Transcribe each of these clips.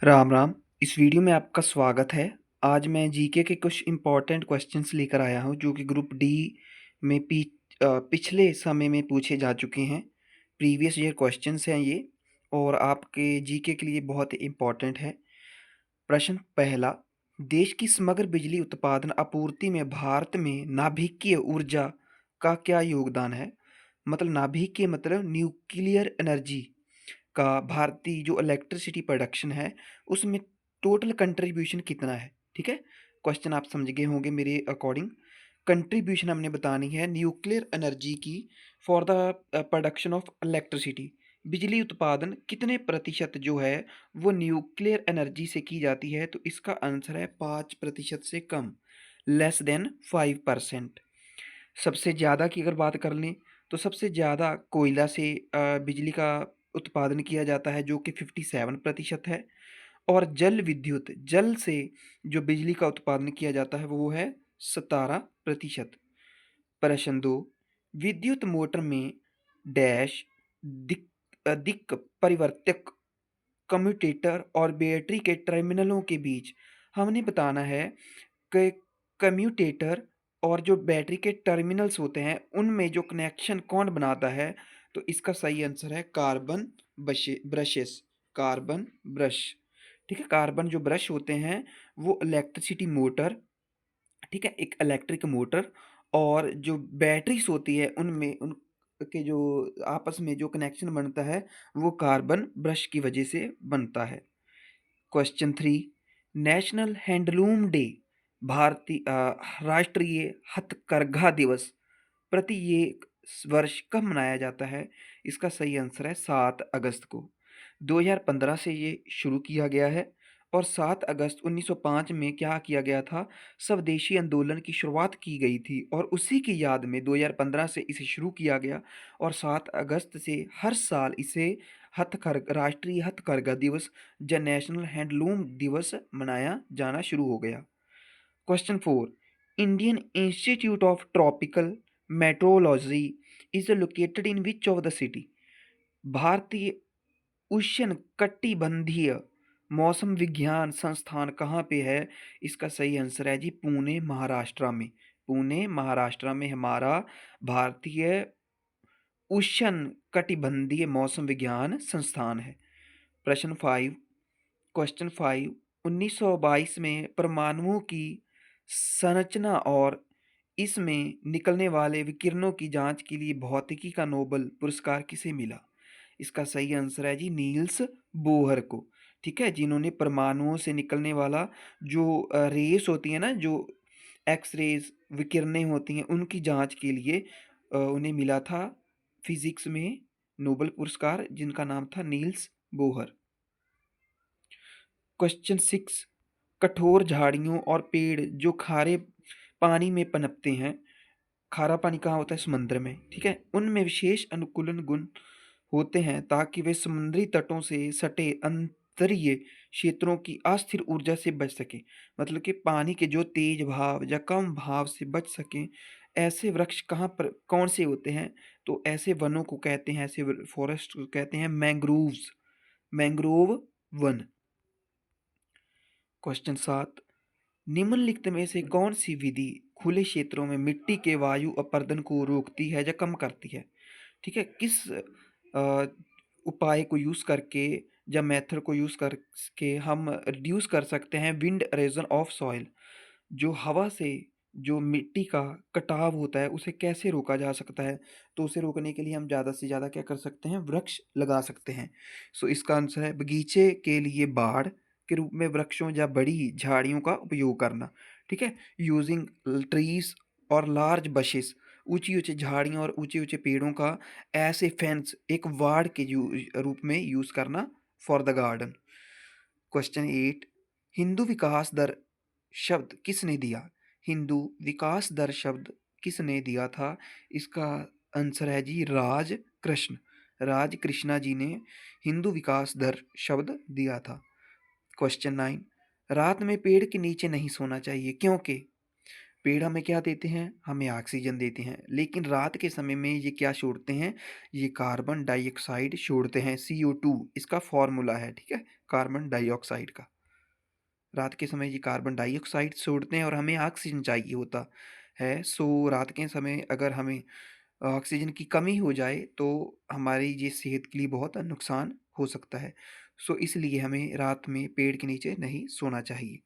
राम राम। इस वीडियो में आपका स्वागत है। आज मैं जीके के कुछ इम्पोर्टेंट क्वेश्चंस लेकर आया हूं जो कि ग्रुप डी में पिछले समय में पूछे जा चुके हैं। प्रीवियस ईयर क्वेश्चंस हैं ये और आपके जीके के लिए बहुत इम्पोर्टेंट है। प्रश्न पहला, देश की समग्र बिजली उत्पादन आपूर्ति में भारत में नाभिकीय ऊर्जा का क्या योगदान है? मतलब नाभिकीय मतलब न्यूक्लियर एनर्जी का भारतीय जो इलेक्ट्रिसिटी प्रोडक्शन है उसमें टोटल कंट्रीब्यूशन कितना है। ठीक है, क्वेश्चन आप समझ गए होंगे मेरे अकॉर्डिंग। कंट्रीब्यूशन हमने बतानी है न्यूक्लियर एनर्जी की for the production of electricity. बिजली उत्पादन कितने प्रतिशत जो है वो न्यूक्लियर एनर्जी से की जाती है, तो इसका आंसर है 5% से कम, लेस देन 5%। सबसे ज़्यादा की अगर बात कर लें तो सबसे ज़्यादा कोयला से बिजली का उत्पादन किया जाता है जो कि 57% है। और जल विद्युत जल से जो बिजली का उत्पादन किया जाता है वो है 17%। प्रश्न दो, विद्युत मोटर में डैश दिक दिक परिवर्तक कम्यूटेटर और बैटरी के टर्मिनलों के बीच हमने बताना है कि कम्यूटेटर और जो बैटरी के टर्मिनल्स होते हैं उनमें जो कनेक्शन कौन बनाता है, तो इसका सही आंसर है कार्बन ब्रशेस, कार्बन ब्रश। ठीक है, कार्बन जो ब्रश होते हैं वो इलेक्ट्रिसिटी मोटर, ठीक है, एक इलेक्ट्रिक मोटर और जो बैटरीज होती है उनमें उनके जो आपस में जो कनेक्शन बनता है वो कार्बन ब्रश की वजह से बनता है। Question three, national handloom day भारतीय राष्ट्रीय हथकरघा दिवस प्रति ये वर्ष कब मनाया जाता है? इसका सही आंसर है 7 अगस्त को। 2015 से ये शुरू किया गया है और 7 अगस्त 1905 में क्या किया गया था, स्वदेशी आंदोलन की शुरुआत की गई थी और उसी की याद में 2015 से इसे शुरू किया गया और 7 अगस्त से हर साल इसे राष्ट्रीय हथकरघा दिवस या नेशनल हैंडलूम दिवस मनाया जाना शुरू हो गया। Question four, Indian institute of tropical metrology is located in which of the city? भारतीय उष्ण कटिबंधीय मौसम विज्ञान संस्थान कहाँ पे है? इसका सही आंसर है जी पुणे महाराष्ट्र में। पुणे महाराष्ट्र में हमारा भारतीय उष्ण कटिबंधीय मौसम विज्ञान संस्थान है। प्रश्न फाइव, क्वेश्चन फाइव, 1922 में परमाणुओं की संरचना और इसमें निकलने वाले विकिरणों की जांच के लिए भौतिकी का नोबेल पुरस्कार किसे मिला? इसका सही आंसर है जी नील्स बोहर को। ठीक है, जिन्होंने परमाणुओं से निकलने वाला जो रेस होती है ना, जो एक्स रेज विकिरणें होती हैं उनकी जांच के लिए उन्हें मिला था फिजिक्स में नोबेल पुरस्कार, जिनका नाम था नील्स बोहर। क्वेश्चन सिक्स, कठोर झाड़ियों और पेड़ जो खारे पानी में पनपते हैं, खारा पानी कहाँ होता है? समुद्र में। ठीक है, उनमें विशेष अनुकूलन गुण होते हैं ताकि वे समुद्री तटों से सटे अंतरीय क्षेत्रों की अस्थिर ऊर्जा से बच सकें। मतलब कि पानी के जो तेज भाव या कम भाव से बच सकें, ऐसे वृक्ष कहाँ पर कौन से होते हैं? तो ऐसे वनों को कहते हैं, ऐसे फॉरेस्ट को कहते हैं मैंग्रोव्स, मैंग्रोव वन। क्वेश्चन सात, निम्नलिखित में से कौन सी विधि खुले क्षेत्रों में मिट्टी के वायु अपरदन को रोकती है या कम करती है? ठीक है, किस उपाय को यूज़ करके या मेथड को यूज़ करके हम रिड्यूस कर सकते हैं विंड एरोजन ऑफ सॉइल? जो हवा से जो मिट्टी का कटाव होता है उसे कैसे रोका जा सकता है? तो उसे रोकने के लिए हम ज़्यादा से ज़्यादा क्या कर सकते हैं? वृक्ष लगा सकते हैं। सो इसका आंसर है बगीचे के लिए बाड़ के रूप में वृक्षों या बड़ी झाड़ियों का उपयोग करना। ठीक है, यूजिंग ट्रीज और लार्ज बशेस, ऊंची ऊंची झाड़ियों और ऊंचे ऊंचे पेड़ों का ऐसे फेंस एक वाड़ के रूप में यूज करना for the garden. Question eight, Hindu विकास दर शब्द किसने दिया? हिंदू विकास दर शब्द किसने दिया था? इसका आंसर है जी राज कृष्ण, राज कृष्णा जी ने हिंदू विकास दर शब्द दिया था। क्वेश्चन नाइन, रात में पेड़ के नीचे नहीं सोना चाहिए क्योंकि पेड़ हमें क्या देते हैं? हमें ऑक्सीजन देते हैं, लेकिन रात के समय में ये क्या छोड़ते हैं? ये कार्बन डाइऑक्साइड छोड़ते हैं, CO2 इसका फ़ॉर्मूला है, ठीक है? कार्बन डाइऑक्साइड का। रात के समय ये कार्बन डाइऑक्साइड छोड़ते हैं और हमें ऑक्सीजन चाहिए होता है। सो रात के समय अगर हमें ऑक्सीजन की कमी हो जाए तो हमारी ये सेहत के लिए बहुत नुकसान हो सकता है। सो इसलिए हमें रात में पेड़ के नीचे नहीं सोना चाहिए।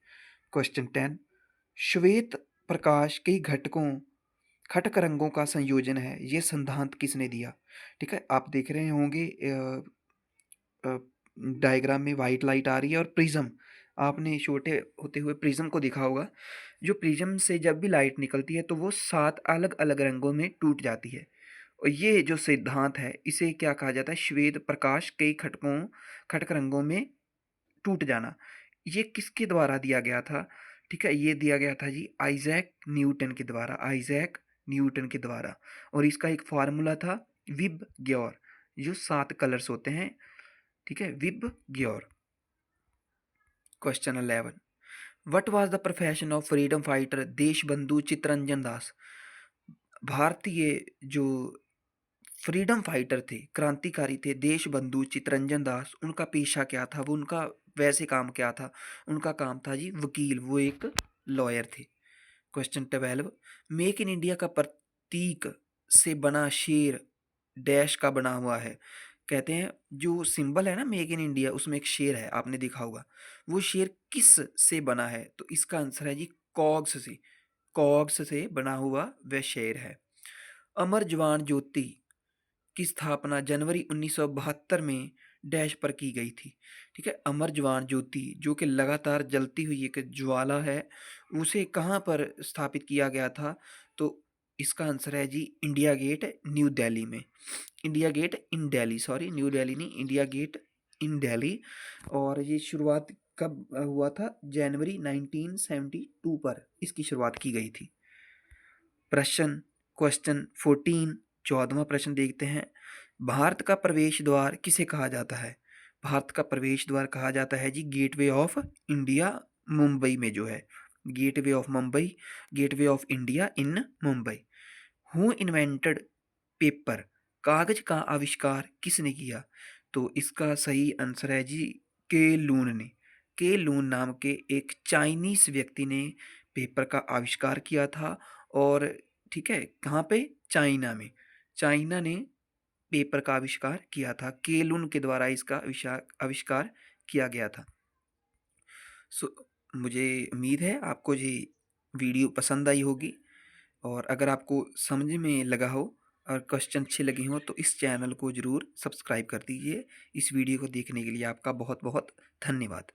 क्वेश्चन 10, श्वेत प्रकाश कई घटकों खटक रंगों का संयोजन है, ये सिद्धांत किसने दिया? ठीक है, आप देख रहे होंगे अ, डायग्राम में व्हाइट लाइट आ रही है और प्रिज्म, आपने छोटे होते हुए प्रिज्म को देखा होगा। जो प्रिज्म से जब भी लाइट निकलती है तो वो 7 अलग-अलग रंगों में टूट जाती है। और ये जो सिद्धांत है इसे क्या कहा जाता है? श्वेत प्रकाश कई खटक रंगों में टूट जाना। ये किसके द्वारा दिया गया था? ठीक है, ये दिया गया था जी आइज़ैक न्यूटन के द्वारा। और इसका एक फ़ॉर्मूला था विब ग्योर, जो 7 कलर्स होते हैं, ठीक है? VIBGYOR. Question 11, what was the profession of freedom fighter Deshbandhu Chittaranjan Das? भारतीय जो फ्रीडम फाइटर थे, क्रांतिकारी थे, देशबंधु चित्तरंजन दास, उनका पेशा क्या था? वो उनका वैसे काम क्या था? उनका काम था जी वकील, वो एक लॉयर थे। क्वेश्चन 12, मेक इन इंडिया का प्रतीक से बना शेर डैश का बना हुआ है? कहते हैं जो सिंबल है ना मेक इन इंडिया, उसमें एक शेर है, आपने देखा होगा। वो शेर किस से बना है? तो इसका आंसर है जी कॉग्स से। कॉग्स से बना हुआ वह शेर है। अमर जवान ज्योति की स्थापना जनवरी 1972 में डैश पर की गई थी। ठीक है, अमर जवान ज्योति जो कि लगातार जलती हुई एक ज्वाला है, उसे कहाँ पर स्थापित किया गया था? तो इसका आंसर है जी इंडिया गेट न्यू दिल्ली में। India get in Delhi, sorry new Delhi नहीं, इंडिया गेट इन दिल्ली। और ये शुरुआत कब हुआ था? जनवरी 1972 पर इसकी शुरुआत की गई थी। प्रश्न क्वेश्चन 14, 14वां प्रश्न देखते हैं। भारत का प्रवेश द्वार किसे कहा जाता है? भारत का प्रवेश द्वार कहा जाता है जी गेटवे ऑफ इंडिया, मुंबई में जो है gateway of Mumbai, gateway of India in Mumbai. Who invented paper? कागज का आविष्कार किसने किया? तो इसका सही आंसर है जी के लून ने। के लून नाम के एक चाइनीस व्यक्ति ने पेपर का आविष्कार किया था। और ठीक है, कहाँ पे? चाइना में। चाइना ने पेपर का आविष्कार किया था, के लून के द्वारा इसका आविष्कार किया गया था। सो मुझे उम्मीद है आपको ये वीडियो पसंद आई होगी। और अगर आपको समझ में लगा हो और क्वेश्चन अच्छे लगे हों तो इस चैनल को ज़रूर सब्सक्राइब कर दीजिए। इस वीडियो को देखने के लिए आपका बहुत बहुत धन्यवाद।